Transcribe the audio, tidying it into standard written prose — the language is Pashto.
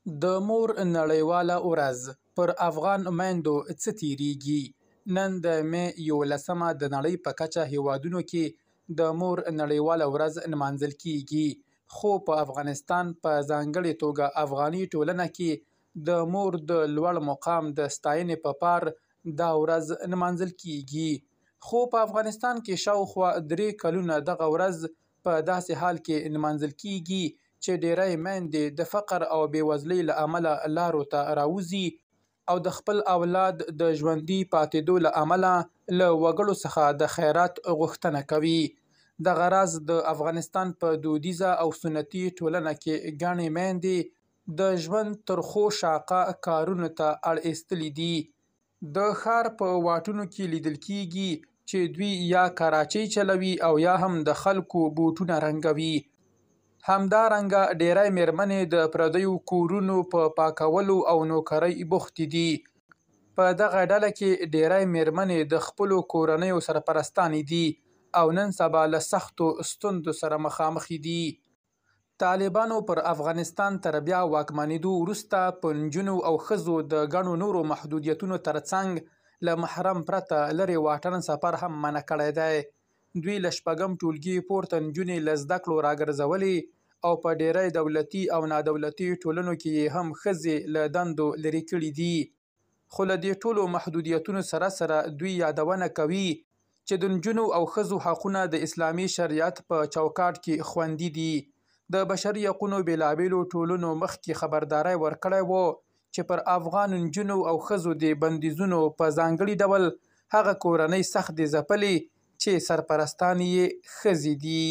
د مور نړیواله ورځ پر افغان میندو څه تیریږي؟ نن د مې 11مه د نړۍ په کچه هیوادونو کې د مور نړیواله ورځ نمانځل کیږي، خو په افغانستان په ځانګړې توګه افغاني ټولنه کې د مور د لوړ مقام د ستاینې په پار دا ورځ نمانځل کیږي. خو په افغانستان کې شاوخوا 3 کلونه دغه ورځ په داسې حال کې نمانځل کیږي چې ډیری میندې د فقر او بېوزلۍ له امله لارو ته راوځي او د خپل اولاد د ژوندي پاتېدو له امله له وګړو څخه د خیرات غوښتنه کوي. دغه راز د افغانستان په دودیزه او سنتي ټولنه کې ګڼې میندې د ژوند ترخو شاقه کارونو ته اړ ایستلي دي. د ښار په واټونو کې لیدل کیږي چې دوی یا کراچۍ چلوي او یا هم د خلکو بوټونه رنګوي. همدارنګه ډیری میرمنې د پردیو کورونو په پاکولو او نوکرۍ بوختې دي. په دغه ډله کې ډیری میرمنې د خپلو کورنیو سرپرستانې دي او نن سبا له سختو ستونزو سره مخامخ دي. طالبانو پر افغانستان تر بیا واکمنېدو وروسته په نجونو او ښځو د ګڼو نورو محدودیتونو ترڅنګ له محرم پرته لرې واټن سفر هم منع کړی دی. دوی له 6م ټولګي پورته نجونې له زده کړو راګرځولې او په ډیری دولتي او نادولتي ټولنو کې یې هم ښځې له دندو لرې کړي دي. خو له دې ټولو محدودیتونو سره سره دوی یادونه کوي چې د نجونو او ښځو حقونه د اسلامي شریعت په چوکاټ کې خوندي دي. د بشري حقونو بېلابېلو ټولنو مخکې خبرداری ورکړی و چې پر افغان نجونو او ښځو د بندیزونو په ځانګړي ډول هغه کورنۍ سخت ځپلې چې سرپرستانې یې ښځې دي.